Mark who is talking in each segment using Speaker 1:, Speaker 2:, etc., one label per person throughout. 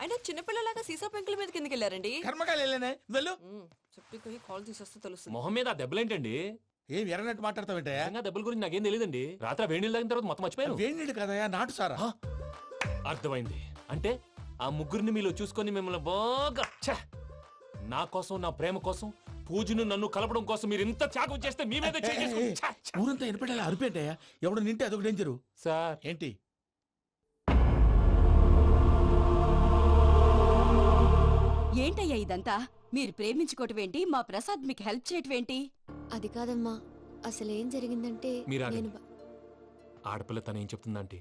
Speaker 1: అయినా చిన్నపిల్లలాగా సీసా పెంకుల మీద కిందకి వెళ్ళారండి.
Speaker 2: కర్మకాయలు వెళ్ళానే వెళ్ళు.
Speaker 1: చెప్పి కాల్ తీసేస్తే తెలుస్తుంది.
Speaker 3: మొహం మీద ఆ దెబ్బలేంటండి?
Speaker 2: ఏం ఎర్రనట్టు మాట్లాడతావేంటయ్యా?
Speaker 3: నిజంగా దెబ్బల గురించి నాకేం తెలియదండి. రాత్రి వేడి నీళ్ళు తాగిన తర్వాత మొత్తం మర్చిపోయాను.
Speaker 2: వేణిడు కదయా, నాటు సారా.
Speaker 3: అర్థమైంది. అంటే ఆ ముగ్గురిని మీలో చూసుకొని మిమ్మల్ని బాగా నా కోసం, నా ప్రేమ కోసం, పూజను నన్ను కలపడం కోసం మీరు ఇంత త్యాగం చేస్తే మీ మీద
Speaker 2: ఊరంతా ఎనపెట్టేలా అరిపేంటయ్యా. ఎవడు నింటే అదొక డేంజరు.
Speaker 3: సార్
Speaker 2: ఏంటి
Speaker 4: ఏంటయ్యా ఇదంతా? మీరు ప్రేమించుకోవటం ఏంటి? మా ప్రసాద్ మీకు హెల్ప్ చేయటం ఏంటి?
Speaker 5: అది కాదమ్మా, అసలేం జరిగిందంటే
Speaker 3: మీరు
Speaker 5: నేను
Speaker 3: ఆడపిల్ల తనేం చెప్తుందంటే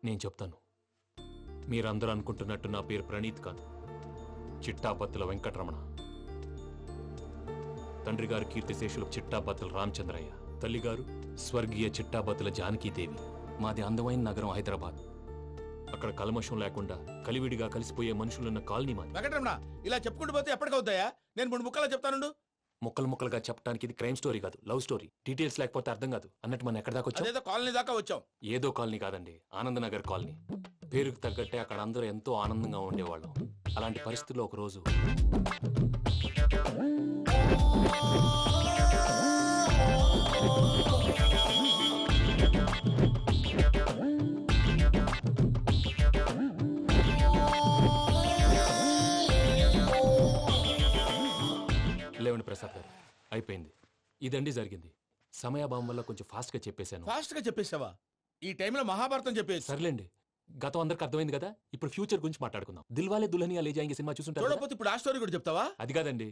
Speaker 3: నేను చెప్తాను. మీరందరూ అనుకుంటున్నట్టు నా పేరు ప్రణీత్ కాదు, చిట్టాబత్తుల వెంకటరమణ. తండ్రి గారు కీర్తిశేషులు చిట్టాబత్తుల రామచంద్రయ్య, తల్లిగారు స్వర్గీయ చిట్టాబత్తుల జానకీదేవి. మాది అందమైన నగరం హైదరాబాద్. అక్కడ కల్మషం లేకుండా కలివిడిగా కలిసిపోయే మనుషులున్న కాలనీ మాది.
Speaker 2: వెంకటరమణ, ఇలా చెప్పుకుంటూ పోతే ఎప్పటికవుతాయా? నేను 3 ముక్కలా చెప్తానుండు.
Speaker 3: ముక్కలు ముక్కలుగా చెప్పడానికి ఇది క్రైమ్ స్టోరీ కాదు, లవ్ స్టోరీ. డీటెయిల్స్ లేకపోతే అర్థం కాదు. అన్నట్టు మనం ఎక్కడ దాకా వచ్చాం?
Speaker 2: అదేదో కాలనీ దాకా వచ్చాం.
Speaker 3: ఏదో కాలనీ కాదండి, ఆనందనగర్ కాలనీ. పేరుకు తగ్గట్టే అక్కడ అందరూ ఎంతో ఆనందంగా ఉండేవాళ్ళం. అలాంటి పరిస్థితుల్లో ఒక రోజు లేవండి ప్రసాద్ గారు, అయిపోయింది. ఇదండి జరిగింది. సమయాభావం వల్ల కొంచెం ఫాస్ట్ గా చెప్పేశాను.
Speaker 2: ఫాస్ట్ గా చెప్పేసావా? ఈ టైంలో మహాభారతం చెప్పేసి.
Speaker 3: సర్లేండి, గతం అందరికి అర్థమైంది కదా. ఇప్పుడు ఫ్యూచర్ గురించి మాట్లాడుకుందాం. దిల్వాలే దుల్హనియా లే జాయేంగే సినిమా చూసుంటారు కదా?
Speaker 2: చూడకపోతే ఇప్పుడు ఆ స్టోరీ కూడా చెప్తావా?
Speaker 3: అది కాదండి,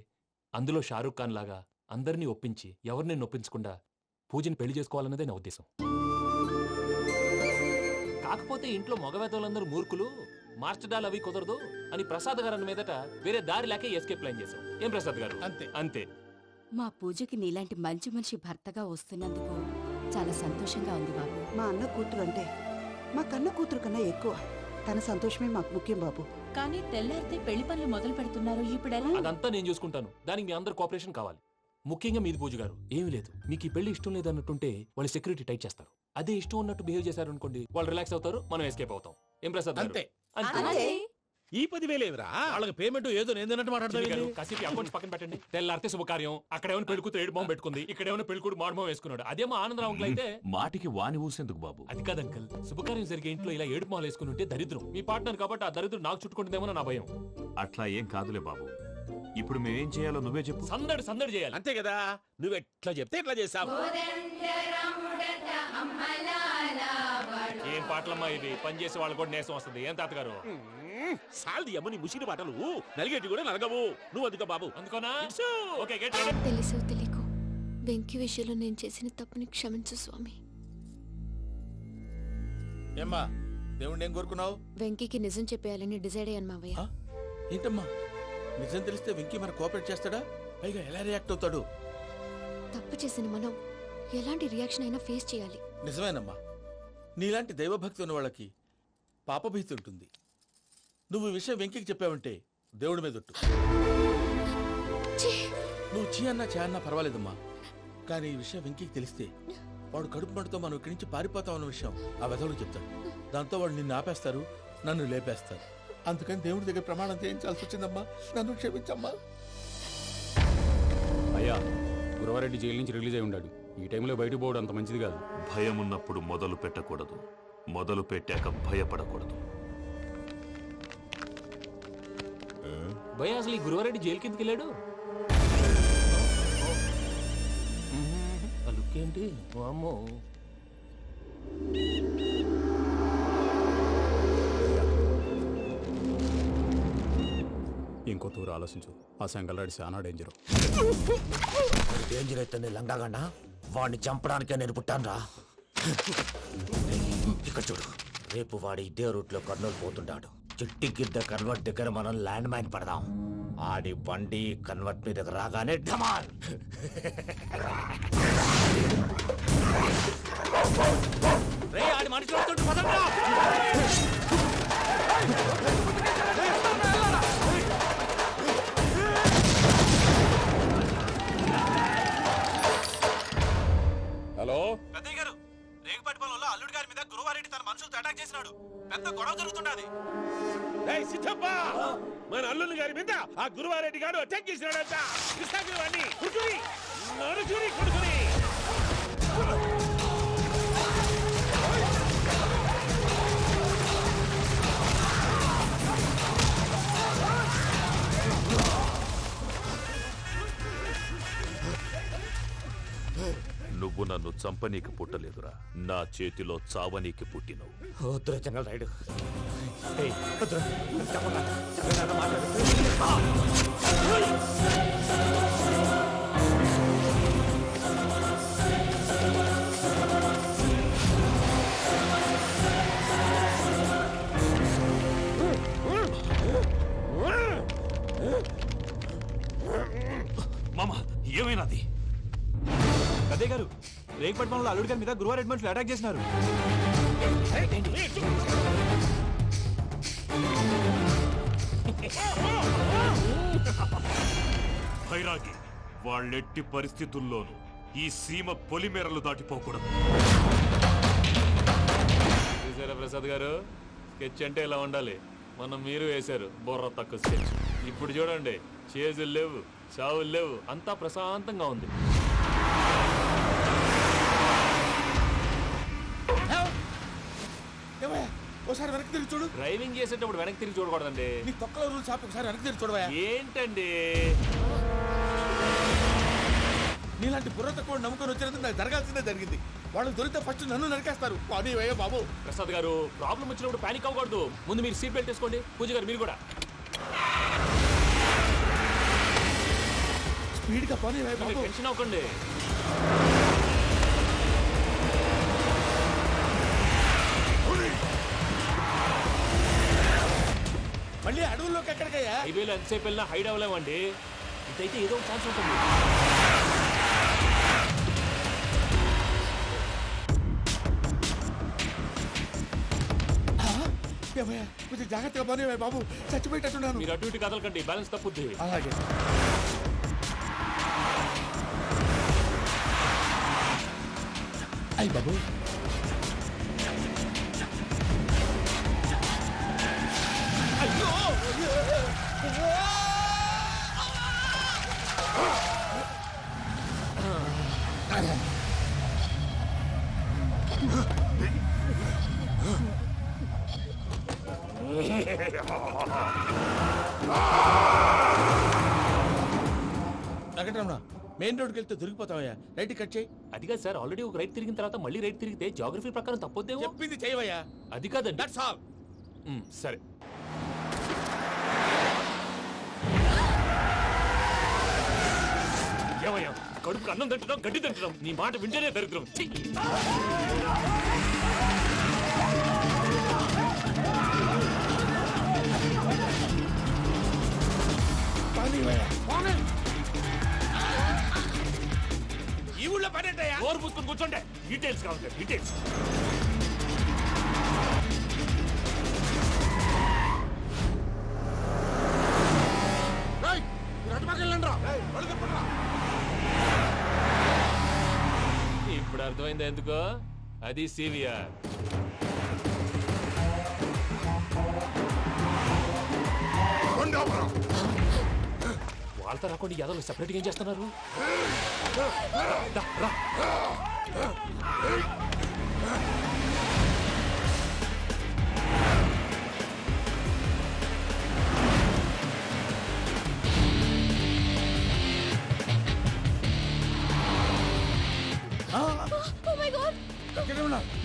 Speaker 3: అందులో షారూక్ ఖాన్ లాగా అందరినీ ఒప్పించి ఎవరిని నొప్పించకుండా పూజని పెళ్లి చేసుకోవాలన్నదే నా ఉద్దేశం. కాకపోతే ఇంట్లో మగవేతలందరూ మూర్ఖులు, మార్చడాలు అవి కుదరదు అని ప్రసాద్ గారు అన్న మీదట వేరే దారి లేక ఎస్కేప్ ప్లాన్ చేశాం. ఏం ప్రసాద్ గారు?
Speaker 2: అంతే
Speaker 3: అంతే.
Speaker 4: మా పూజకి నీలాంటి మంచి మనిషి భర్తగా వస్తున్నందుకు చాలా సంతోషంగా ఉంది బాబు.
Speaker 6: మా అన్న కూతురు అంటే మా కన్న కూతురు కన్నా ఎక్కువ. తన సంతోషమే మాకు ముఖ్యం బాబు.
Speaker 4: కానీ తెల్లారితే పెళ్లి పనులు మొదలు పెడుతున్నారు, ఇప్పుడు ఎలా?
Speaker 3: అదంతా నేను చూసుకుంటాను. దానికి మీ అందరు కోఆపరేషన్ కావాలి. ముఖ్యంగా మీది పూజ గారు. ఏమీ లేదు, మీకు ఈ పెళ్లి ఇష్టం లేదు అన్నట్టుంటే వాళ్ళు సెక్యూరిటీ టైట్ చేస్తారు. అదే ఇష్టం ఉన్నట్టు బిహేవ్ చేశారు అనుకోండి, వాళ్ళు రిలాక్స్ అవుతారు, మనం ఎస్కేప్ అవుతాం. ఏం ప్రసాద్ గారు?
Speaker 2: అంతే.
Speaker 3: అంతే.
Speaker 2: ఈ 10,000 ఏమిరా? వాళ్ళకి పేమెంట్ ఏదో నేందన్నట్టు మాట్లాడతాను.
Speaker 3: కాసేపు అకౌంట్స్ పక్కన పెట్టండి. తెల్లారితే శుభకార్యం. అక్కడ ఏమైనా పెళ్ళికూతురు ఏడు బాంబు పెట్టుకుంది, ఇక్కడ ఏమైనా పెళ్ళికూడు మాడు బాంబు వేసుకున్నాడు. అదేమో ఆనందరావు అంకుల్ అయితే
Speaker 7: మాటికి వాని ఊసేందుకు బాబు?
Speaker 3: అది కాదు అంకుల్, శుభకార్యం జరిగే ఇంట్లో ఇలా ఏడు మాలు వేసుకుని ఉంటే దరిద్రం. మీ పార్ట్నర్ కాబట్టి ఆ దరిద్రం నాకు చుట్టుకుంటుందేమో నా భయం.
Speaker 7: అట్లా ఏం కాదులే బాబు. ఇప్పుడు మేమేం చేయాలో నువ్వే చెప్పు.
Speaker 3: సందడి సందడి చేయాలి.
Speaker 2: అంతే కదా, నువ్వు ఎట్లా చెప్తే ఎట్లా చేస్తావు.
Speaker 3: ఏం పాటలమ్మా ఇవి? పనిచేసే వాళ్ళు కూడా నేసం వస్తుంది. ఏం తాతగారు?
Speaker 2: సాల్ది అమ్మ నీ ముసిరి పాటలు నలిగేటి కూడా నలగవు. నువ్వు అందుకో బాబు.
Speaker 3: అందుకోనా? Okay, get ready.
Speaker 5: తెలుసో తెలియకో వెంకీ విషయంలో నేను చేసిన తప్పుని క్షమించు స్వామి.
Speaker 2: ఏమ్మా, దేవుణ్ణి ఏం కోరుకున్నావు?
Speaker 5: వెంకీకి నిజం చెప్పేయాలని డిసైడ్ అయ్యాను మావయ్య.
Speaker 2: ఏంటమ్మా, నిజం తెలిస్తే వెంకీ మన కోఆపరేట్ చేస్తాడా? పైగా ఎలా రియాక్ట్ అవుతాడు?
Speaker 5: తప్పు చేసిన మనం ఎలాంటి రియాక్షన్ అయినా ఫేస్ చేయాలి.
Speaker 2: నిజమేనమ్మా, నీలాంటి దైవభక్తి ఉన్న వాళ్ళకి పాపభీతి ఉంటుంది. నువ్వు ఈ విషయం వెంకీకి చెప్పావంటే దేవుడి మీద ఒట్టు. నువ్వు చీ అన్నా చే అన్నా పర్వాలేదమ్మా, కానీ ఈ విషయం వెంకీకి తెలిస్తే వాడు కడుపు మంటతో మనం ఇక్కడి నుంచి పారిపోతాం అన్న విషయం ఆ వెధవుడు చెప్తాడు. దాంతో వాడు నిన్ను ఆపేస్తారు, నన్ను లేపేస్తారు. అందుకని దేవుడి దగ్గర ప్రమాణం చేయించాల్సి వచ్చిందమ్మా. నన్ను క్షమించమ్మా.
Speaker 8: అయ్యా, గురవారెడ్డి జైలు నుంచి రిలీజ్ అయి ఉన్నాడు. ఈ టైంలో బయటకు పోవడం అంత మంచిది కాదు.
Speaker 7: భయం ఉన్నప్పుడు మొదలు పెట్టకూడదు, మొదలు పెట్టాక భయపడకూడదు.
Speaker 3: భయ అసలు ఈ గురువారెడ్డి జైలు కిందకి వెళ్ళాడు. ఆ లుక్ ఏంటి? అమ్మో.
Speaker 8: ఇంకో తూరు ఆలోచించు. ఆ సంగల్లాడి చాలా డేంజర్.
Speaker 9: డేంజర్ అయితే లంగాగన్నా వాడిని చంపడానికే నేను పుట్టానురా. ఇక్కడ చూడు, రేపు వాడి ఇదే రూట్ లో కర్నూలు పోతుంటాడు. చిట్టి గిద్ద కన్వర్ట్ దగ్గర మనం ల్యాండ్ మైన్ పడదాం. ఆడి బండి కన్వర్ట్ మీ దగ్గర రాగానే ఢమాల్.
Speaker 3: ఆడి మనుషులు పదండ్రా.
Speaker 2: హలో
Speaker 9: పెద్దయ్య గారు, రేగుపాటి పొలంలో అల్లుడి గారి మీద గురువారెడ్డి తన మనుషులతో అటాక్ చేసినాడు. పెద్ద గొడవ జరుగుతున్నది.
Speaker 10: చెప్పా మన అల్లుని గారి మీద ఆ గురువారెడ్డి గారు అటాక్ చేసినాడంట. కృష్ణాగిరి వాడిని కుడుకుని నడుచుని కుడుకుని
Speaker 7: నువ్వు నన్ను చంపనీకి పుట్టలేదురా, నా చేతిలో చావనీకి పుట్టినవు.
Speaker 9: వద్దురా జంగల్ రైడ్.
Speaker 7: మామ ఏమైనాది?
Speaker 11: అదే గారు రేగపట్నంలో అల్లుడి గారి మీద గురువారెడ్డి మనుషులు అటాక్ చేసినారు.
Speaker 7: భైరాగి, వాళ్ళెట్టి పరిస్థితుల్లోనూ ఈ సీమ పొలిమేరలు దాటిపోకూడదు.
Speaker 3: చూసారా ప్రసాద్ గారు, స్కెచ్ అంటే ఇలా ఉండాలి. మనం మీరు వేశారు బొర్ర తక్కువ స్కెచ్. ఇప్పుడు చూడండి, చేజులు లేవు, చావులు లేవు, అంతా ప్రశాంతంగా ఉంది.
Speaker 2: ఒకసారి వెనక్కి తిరిగి చూడు.
Speaker 3: డ్రైవింగ్ చేసేటప్పుడు వెనక్కి తిరిగి చూడకూడదండి.
Speaker 2: నీ తొక్కలో రూల్స్ ఆపి ఒకసారి వెనక్కి తిరిగి చూడవా.
Speaker 3: ఏంటండి
Speaker 2: నీలాంటి బుర్ర తక్కువ నమ్ముకొని వచ్చినందుకు నాకు జరగాల్సిందే జరిగింది. వాళ్ళు దొరికితే ఫస్ట్ నన్ను నరికేస్తారు. కానీ వయ్యా బాబు.
Speaker 3: ప్రసాద్ గారు, ప్రాబ్లం వచ్చినప్పుడు పానిక్ అవ్వకూడదు. ముందు మీరు సీట్ బెల్ట్ వేసుకోండి. పూజ గారు మీరు కూడా
Speaker 2: స్పీడ్గా పోనీ బాబు.
Speaker 3: టెన్షన్ అవ్వకండి.
Speaker 2: మళ్ళీ అడవుల్లోకి ఎక్కడికయ్యా?
Speaker 3: హైవేలో ఎంతసేపు వెళ్ళినా హైడ్ అవ్వలేమండి. ఇదైతే ఏదో ఒక ఛాన్స్ ఉంటుంది.
Speaker 2: కొంచెం జాగ్రత్తగా పోనీ బాబు, చచ్చిపోయేటట్టున్నాను.
Speaker 3: మీరు అటు ఇటు కదలకండి, బ్యాలెన్స్ తప్పుద్ది.
Speaker 2: అలాగే. అయ్యి బాబు, వెంకటరమణ, మెయిన్ రోడ్కి వెళ్తే దొరికిపోతావయ్యా. రైట్ కట్ చేయి.
Speaker 3: అది కాదు సార్, ఆల్రెడీ ఒక రైట్ తిరిగిన తర్వాత మళ్ళీ రైట్ తిరిగితే జాగ్రఫీ ప్రకారం తప్పొద్దేమో.
Speaker 2: చెప్పింది చేయవయ్యా.
Speaker 3: అది కాదండి.
Speaker 2: That's all.
Speaker 3: సరే. ఏమయ్యా, కడుపుకు అన్నం తింటున్నాం, గడ్డి తింటున్నాం. నీ మాట వింటేనే దరిద్రం. ఛీ!
Speaker 2: ఈ ఊళ్ళో పనేటయ్యా?
Speaker 3: ఓరు పుస్తకం కూర్చోండి. డీటెయిల్స్ కావాలి, డీటెయిల్స్. ఇప్పుడు అర్థమైంది ఎందుకో. అది సివిఆర్. వాళ్ళతో రాకుండా యాదవ్ సెపరేట్గా ఏం చేస్తున్నారు? రా.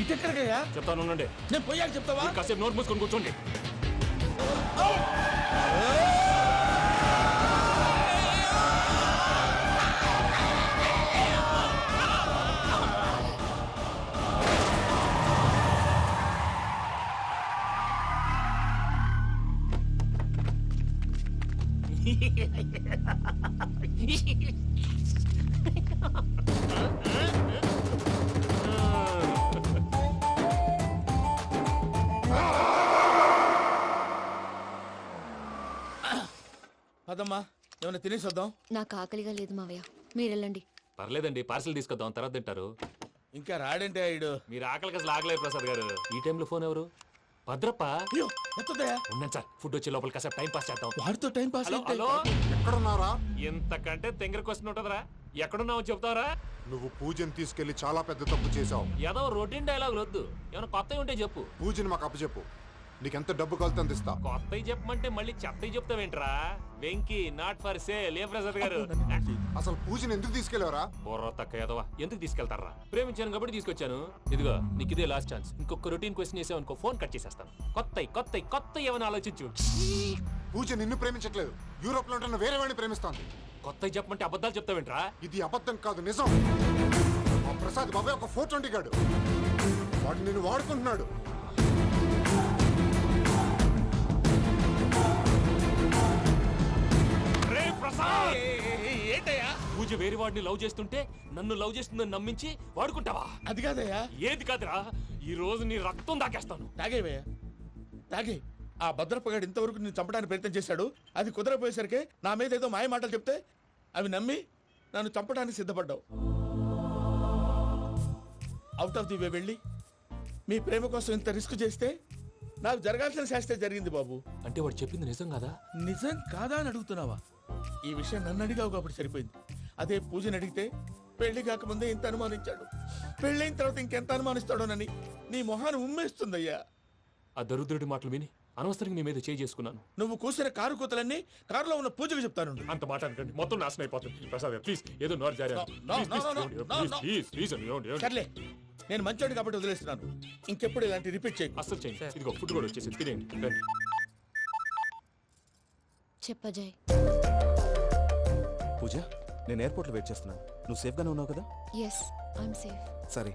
Speaker 2: ఇటెక్కడికయ్యా?
Speaker 3: చెప్తాను ఉండండి.
Speaker 2: నేను పోయాక చెప్తావా?
Speaker 3: కాసేపు నోట్ మూసుకొని కూర్చోండి.
Speaker 2: పదమ్మా, ఏమైనా తినేసి వద్దాం.
Speaker 5: నాకు ఆకలిగా లేదు మావయ్య, మీరు వెళ్ళండి.
Speaker 3: పర్లేదండి, పార్సిల్ తీసుకొద్దాం, తర్వాత తింటారు.
Speaker 2: ఇంకా రాడంటే ఆయుడు.
Speaker 3: మీరు ఆకలికి అసలు ఆగలేదు ప్రసాద్ గారు. ఈ టైంలో ఫోన్ ఎవరు? భద్రప్ప
Speaker 2: అయ్యో ఎత్తదయ్యా.
Speaker 3: ఉన్నాను సార్, ఫుడ్ వచ్చే లోపల కాసేపు టైం పాస్ చేద్దాం.
Speaker 2: వాడితో టైం పాస్
Speaker 3: హలో
Speaker 2: అయితే
Speaker 3: హలో,
Speaker 12: ఎక్కడున్నారా?
Speaker 3: ఎంతకంటే తెంగర క్వశ్చన్ ఉంటుందిరా. ఎక్కడున్నావు చెప్తావరా?
Speaker 12: నువ్వు పూజని తీసుకెళ్లి చాలా పెద్ద తప్పు చేశావు.
Speaker 3: ఏదో రొటీన్ డైలాగ్ వద్దు, ఏమైనా కొత్తవి ఉంటే చెప్పు.
Speaker 12: పూజని మాకు అప్పచెప్పు. నీకెంత డబ్బు కలితే అందిస్తా.
Speaker 3: కొత్తవి చెప్పమంటే మళ్ళీ చెత్తవి చెప్తావేంట్రా? Venky not for sale. ఏ ప్రసాద్ గారు
Speaker 12: అసలు పూజని ఎందుకు తీసుకెళ్లేవరా?
Speaker 3: బొర్ర తక్క ఏదవా, ఎందుకు తీసుకెళ్తారా? ప్రేమించాను కాబట్టి తీసుకొచ్చాను. ఇదిగో నీకు ఇదే లాస్ట్ ఛాన్స్. ఇంకొక రొటీన్ క్వశ్చన్ చేసావు అనుకో, ఫోన్ కట్ చేసేస్తాను. కొత్త ఏమైనా ఆలోచించు.
Speaker 12: పూజ నిన్ను ప్రేమించట్లేదు, యూరోప్ లో ఉంటున్న వేరే వాడిని ప్రేమిస్తోంది.
Speaker 3: కొత్తవి చెప్పమంటే అబద్ధాలు చెప్తావేంట్రా?
Speaker 12: ఇది అబద్ధం కాదు, నిజం. మా ప్రసాద్ బాబాయ్ ఒక 420 గాడు. వాడు నిన్ను వాడుకుంటున్నాడు.
Speaker 3: ఏంటయ్యా పూజ వేరే వాడిని లవ్ చేస్తుంటే నన్ను లవ్ చేస్తుందని నమ్మించి వాడుకుంటావా?
Speaker 2: అది కాదయ్యా.
Speaker 3: ఏది కాదురా, ఈ రోజు నీ రక్తం దాకేస్తాను.
Speaker 2: తాగేవయ్యా తాగే. ఆ భద్రపగాడు ఇంతవరకు నేను చంపడానికి ప్రయత్నం చేశాడు. అది కుదరపోయేసరికి నా మీద ఏదో మాయ మాటలు చెప్తే అవి నమ్మి నన్ను చంపడానికి సిద్ధపడ్డావు. అవుట్ ఆఫ్ ది వే వెళ్ళి మీ ప్రేమ కోసం ఇంత రిస్క్ చేస్తే నాకు జరగాల్సిన శాస్త్రే జరిగింది బాబు.
Speaker 3: అంటే వాడు చెప్పింది నిజం కాదా?
Speaker 2: నిజం కాదా అని అడుగుతున్నావా? ఈ విషయం నన్ను అడిగావు కాబట్టి సరిపోయింది. అదే పూజని అడిగితే పెళ్లి కాకముందే ఇంత అనుమానించాడు, పెళ్ళైన తర్వాత ఇంకెంత అనుమానిస్తాడోనని నీ మొహాన్ని ఉమ్మేస్తుందయ్యా.
Speaker 3: ఆ దరిద్రుడి మాటలు విని అనవసరంగా నీ మీద చేయి చేసుకున్నాను.
Speaker 2: నువ్వు కూసిన కారు కూతలన్నీ కారులో ఉన్న పూజకు చెప్తాను.
Speaker 3: అంత మాట అనకండి, మొత్తం నాశనం అయిపోతుంది. ప్రసాద్ ప్లీజ్, ఏదో నోరు జారీ.
Speaker 2: సర్లే, నేను మంచోడు కాబట్టి వదిలేస్తున్నాను. ఇంకెప్పుడు ఇలాంటి రిపీట్ చేయి.
Speaker 3: అస్సలు చేయండి. ఇదిగో ఫుడ్ కూడా వచ్చేసి తినేయండి. రండి.
Speaker 5: చెప్పజాయ్.
Speaker 11: పూజ, నేను ఎయిర్పోర్ట్లో వెయిట్ చేస్తున్నాను. నువ్వు సేఫ్గానే ఉన్నావు కదా?
Speaker 5: Yes, I'm safe.
Speaker 11: సరే,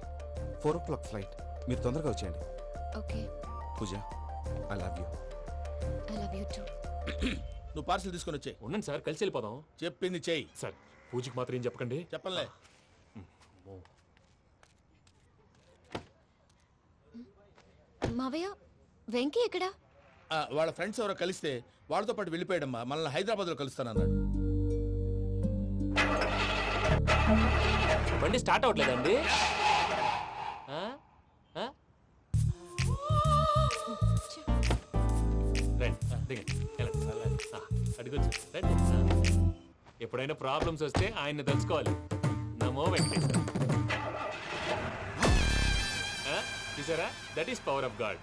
Speaker 11: 4 o'clock ఫ్లైట్. మీరు తొందరగా వచ్చేయండి.
Speaker 5: Okay.
Speaker 11: Pooja, I love you.
Speaker 5: I love you too.
Speaker 2: నువ్వు పార్సల్ తీసుకొని వచ్చే.
Speaker 3: ఉండండి సార్, కలిసి వెళ్ళిపోదాం.
Speaker 2: చెప్పింది చెయ్యి.
Speaker 3: సార్, పూజకి మాత్రం ఏం చెప్పకండి.
Speaker 2: చెప్పలే.
Speaker 5: మావయ్య, వెంకీ ఎక్కడా?
Speaker 2: వాళ్ళ ఫ్రెండ్స్ ఎవరో కలిస్తే వాళ్ళతో పాటు వెళ్ళిపోయాడమ్మా. మనల్ని హైదరాబాద్లో కలుస్తానన్నాడు.
Speaker 3: బండి స్టార్ట్ అవ్వట్లేదండి. అడిగొచ్చు. ఎప్పుడైనా ప్రాబ్లమ్స్ వస్తే ఆయన్ని తెలుసుకోవాలి. నమో వెంకటేశ్వర. చూసారా, that is power of God.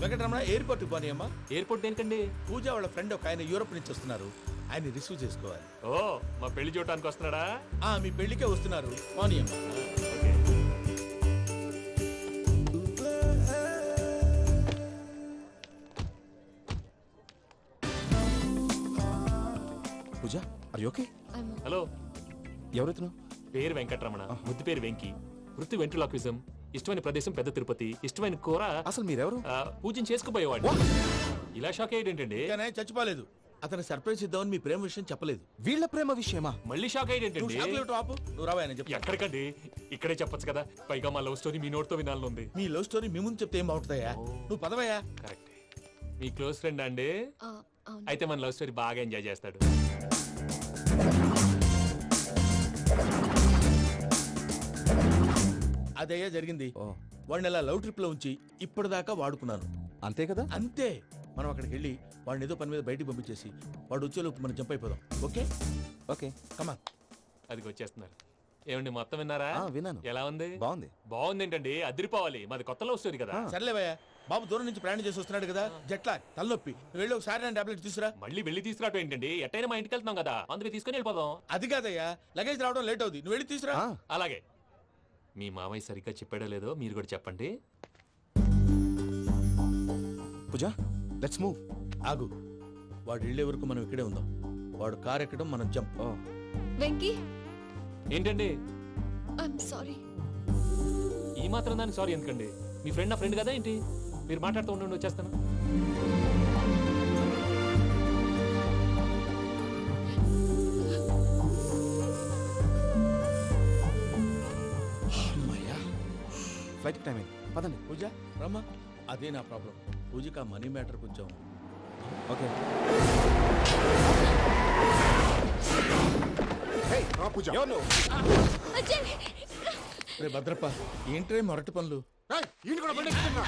Speaker 2: Venkataramana, ఎయిర్పోర్ట్కి పోనీ అమ్మా.
Speaker 3: ఎయిర్పోర్ట్ దేనికండి?
Speaker 2: పూజ వాళ్ళ ఫ్రెండ్ ఒక ఆయన యూరోప్ నుంచి వస్తున్నారు, ఆయన రిసీవ్ చేసుకోవాలి.
Speaker 3: ఓ, మా పెళ్లి చూడటానికి వస్తున్నాడా?
Speaker 2: మీ పెళ్లికే వస్తున్నారు. పోనీ అమ్మా.
Speaker 3: Okay.
Speaker 11: Pooja, are you okay?
Speaker 3: Hello,
Speaker 11: ఎవరెత్తును?
Speaker 3: పేరు వెంకటరమణ, ముద్దు పేరు వెంకీ, వృత్తి వెంట్రులాక్విజం, ఇష్టమైన ప్రదేశం పెద్ద తిరుపతి, ఇష్టమైన కూర.
Speaker 11: అసలు మీరెవరు?
Speaker 3: పూజను చేసుకుపోయేవాడు. ఇలా షాక్ అయ్యేటండి.
Speaker 2: కానీ చచ్చిపోలేదు. అతను సర్ప్రైజ్ ఇద్దామని మీ ప్రేమ విషయం చెప్పలేదు.
Speaker 11: వీళ్ళ ప్రేమ విషయమా?
Speaker 3: మళ్ళీ షాక్ అయ్యేటండి.
Speaker 2: నువ్వు రావా?
Speaker 3: ఎక్కడికండి, ఇక్కడే చెప్పొచ్చు కదా. పైగా మా లవ్ స్టోరీ మీ నోటితో వినాలని ఉంది.
Speaker 2: మీ లవ్ స్టోరీ మీ ముందు చెప్తే ఏం బాగుంటుందయ్యా? నువ్వు పదవయ్యా.
Speaker 3: కరెక్ట్. మీ క్లోజ్ ఫ్రెండ్ అండి? అయితే మన లవ్ స్టోరీ బాగా ఎంజాయ్ చేస్తాడు.
Speaker 2: అదయ్యా జరిగింది. వాడిని అలా లవ్ ట్రిప్ లో ఉంచి ఇప్పటిదాకా వాడుకున్నాను.
Speaker 11: అంతే కదా?
Speaker 2: అంతే. మనం అక్కడికి వెళ్ళి వాడిని ఏదో పని మీద బయటికి పంపించేసి వాడు వచ్చేలోపు మనం జంప్ అయిపోదాం. ఓకే
Speaker 11: ఓకే,
Speaker 2: కమా.
Speaker 3: అది వచ్చేస్తున్నారు. ఏమండి, మొత్తం విన్నారా?
Speaker 11: విన్నాను.
Speaker 3: ఎలా ఉంది?
Speaker 11: బాగుంది.
Speaker 3: బాగుంది ఏంటండి, అదిరిపోవాలి. మాది కొత్త లవ్ స్టోరీ కదా.
Speaker 2: సర్లేవయ్యా, బాబు దూరం నుంచి ప్రయాణం చేసి వస్తున్నాడు కదా, జట్లా తలనొప్పి. నువ్వు వెళ్ళి ఒకసారి నా టాబ్లెట్ తీసుకురా.
Speaker 3: మళ్ళీ వెళ్ళి తీసుకురావటం ఏంటండి? ఎట్టైనా మా ఇంటికి వెళ్తున్నాం కదా, అందుకే తీసుకుని వెళ్ళిపోదాం.
Speaker 2: అది కాదయ్యా, లగేజ్ రావడం లేట్ అవుతుంది. నువ్వు వెళ్ళి తీసుకురా.
Speaker 3: అలాగే. మీ మామయ్య సరిగ్గా చెప్పాడో లేదో మీరు కూడా చెప్పండి.
Speaker 11: పూజ, లెట్స్ మూవ్.
Speaker 2: ఆగు, వాడు వెళ్ళే వరకు మనం ఇక్కడే ఉందాం. వాడు కార్ ఎక్కడం, మనం జంప్.
Speaker 5: వెంకీ,
Speaker 3: ఏంటండి?
Speaker 5: I'm sorry.
Speaker 3: ఈ మాత్రం దానికి సారీ ఎందుకండి? మీ ఫ్రెండ్ నా ఫ్రెండ్ కదా ఏంటి? మీరు మాట్లాడుతూ ఉండండి, వచ్చేస్తాను.
Speaker 11: ఫ్లైట్ టైం అయింది, పదండి.
Speaker 2: పూజ రమ్మా. అదే నా ప్రాబ్లం. పూజకి ఆ మనీ మ్యాటర్ కొంచెం.
Speaker 11: ఓకే.
Speaker 12: పూజ,
Speaker 2: రే భద్రప్ప ఏంట్రే మొరటి పనులు?
Speaker 12: ఏయ్, ఈయన కూడా బండి ఎక్కుతున్నా.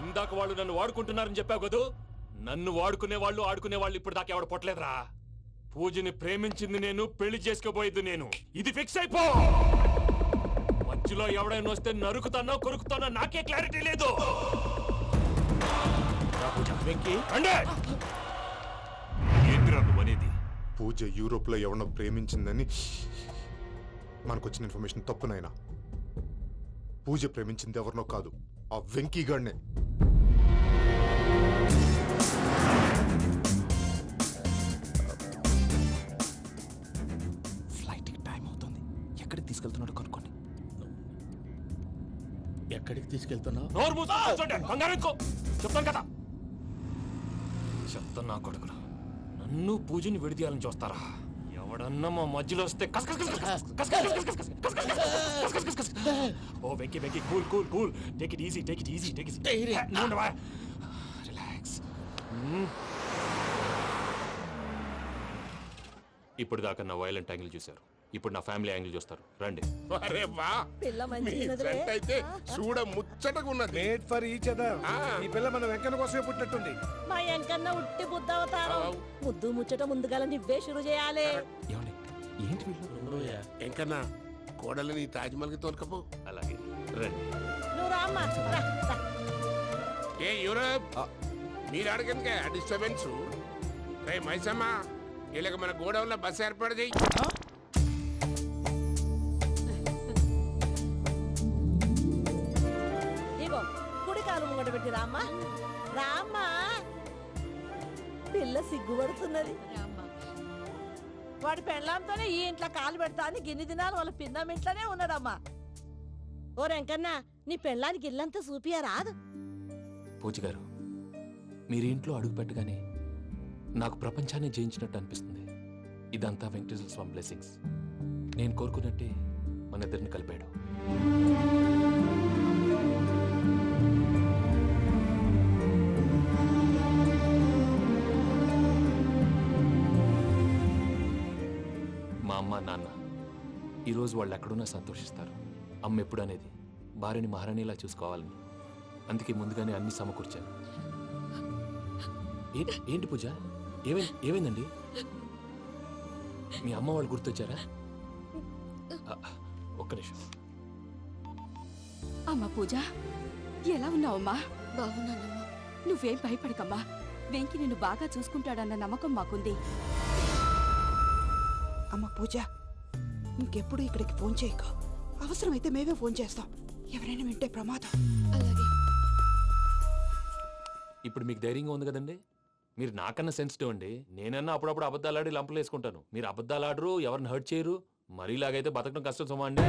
Speaker 3: ఇందాక వాళ్ళు నన్ను వాడుకుంటున్నారని చెప్పావు కదూ. నన్ను వాడుకునే వాళ్ళు ఆడుకునే వాళ్ళు ఇప్పుడు దాకా ఎవడ పొట్టలేదురా. పూజని ప్రేమించింది నేను, పెళ్లి చేసుకోబోయేది నేను. ఇది ఫిక్స్ అయిపో. మధ్యలో ఎవడైనా వస్తే నరుకుతానో కొరుకుతానో నాకే క్లారిటీ లేదు. ఏంటిరా నువ్వనేది?
Speaker 12: పూజ యూరోప్ లో ఎవరినో ప్రేమించిందని మనకొచ్చిన ఇన్ఫర్మేషన్ తప్పునైనా. పూజ ప్రేమించింది ఎవరినో కాదు, ఆ వెంకీ గాడినే.
Speaker 11: ఫ్లైట్ టైం అవుతుంది. ఎక్కడికి తీసుకెళ్తున్నాడో కనుక్కోండి.
Speaker 2: ఎక్కడికి తీసుకెళ్తున్నావు?
Speaker 3: నోరు మూసుకొని కూర్చోండి. కంగారు ఎక్కు. చెప్తాను కదా. చెప్తాను నా కొడుకులు. నన్ను పూజని విడిదీయాలని చూస్తారా? ఎవడన్నా మా మధ్యలో వస్తే ఓ Venky Venky cool cool cool. Take it easy, take it easy, take it easy. Relax. ఇప్పుడు దాకా నా వైలెంట్ యాంగిల్ చూశారు. ఇప్పుడు నా ఫ్యామిలీ యాంగిల్ చూస్తారు. రండి.
Speaker 13: అరే వా, మీ ఫ్రెండ్ అయితే చూడ ముచ్చటగా ఉన్నది.
Speaker 10: Made for each other. ఈ పిల్ల మన వెంకన్న కోసమే పుట్టినట్టుంది.
Speaker 14: మా వెంకన్న ఉట్టి బుద్ధవతారం. ముద్దు ముచ్చట ముందుగా నువ్వే షురు చేయాలి.
Speaker 11: ఏంటి వీళ్ళు?
Speaker 13: వెంకన్న కోడలని తాజ్మహల్ కి తోలుకపో.
Speaker 3: అలాగే రండి.
Speaker 14: నువ్వు రామ్మా.
Speaker 13: ఏ యూరప్, మీరు అడగనుక డిస్టర్బెన్స్. రే మైసమ్మ, వీళ్ళకి మన గోడౌన్ లో బస్సు ఏర్పాటు చేయి.
Speaker 14: ఇగో కుడి కాలు ముంగట పెట్టి రామ్మా. రామ్మా, పిల్ల సిగ్గుపడుతున్నది. వాడి పెళ్ళాంతోనే ఈ ఇంట్లో కాలు పెడతా అని గిన్ని దినాలు వాళ్ళ పిన్నం ఇంట్లోనే ఉన్నాడమ్మా. ఓ వెంకన్న, నీ పెళ్ళానికి ఇల్లంతా చూపియా రాదు.
Speaker 3: పూజ గారు, మీరు ఇంట్లో అడుగు పెట్టగానే నాకు ప్రపంచాన్ని జయించినట్టు అనిపిస్తుంది. ఇదంతా వెంకటేశ్వర స్వామి బ్లెస్సింగ్స్. నేను కోరుకున్నట్టే మన ఇద్దరిని కలిపాడు. మా అమ్మ నాన్న ఈరోజు వాళ్ళు ఎక్కడున్నా సంతోషిస్తారు. అమ్మ ఎప్పుడు అనేది భార్యని మహారాణిలా చూసుకోవాలని. అందుకే ముందుగానే అన్ని సమకూర్చాను. ఏంటి పూజ, ఏమైందండి? మీ అమ్మ వాళ్ళు గుర్తొచ్చారా? ఒక్క నిమిషం.
Speaker 4: అమ్మా పూజ, ఎలా ఉన్నావమ్మా?
Speaker 5: బాగున్నానమ్మా.
Speaker 4: నువ్వేం భయపడకమ్మా. వెంకి నిన్ను బాగా చూసుకుంటాడన్న నమ్మకం మాకుంది.
Speaker 6: అమ్మ పూజ, ఇంకెప్పుడు ఇక్కడికి ఫోన్ చేయకు. అవసరమైతే మేమే ఫోన్ చేస్తాం. ఎవరైనా వింటే ప్రమాదం.
Speaker 5: అలాగే.
Speaker 3: ఇప్పుడు మీకు ధైర్యంగా ఉంది కదండి. మీరు నాకన్నా సెన్సిటివ్ అండి. నేనన్నా అప్పుడప్పుడు అబద్ధాలు ఆడి లంపలు వేసుకుంటాను. మీరు అబద్ధాలు ఆడరు, ఎవరిని హర్ట్ చేయరు. మరీలాగైతే బతకడం కష్టం సుమా అండి.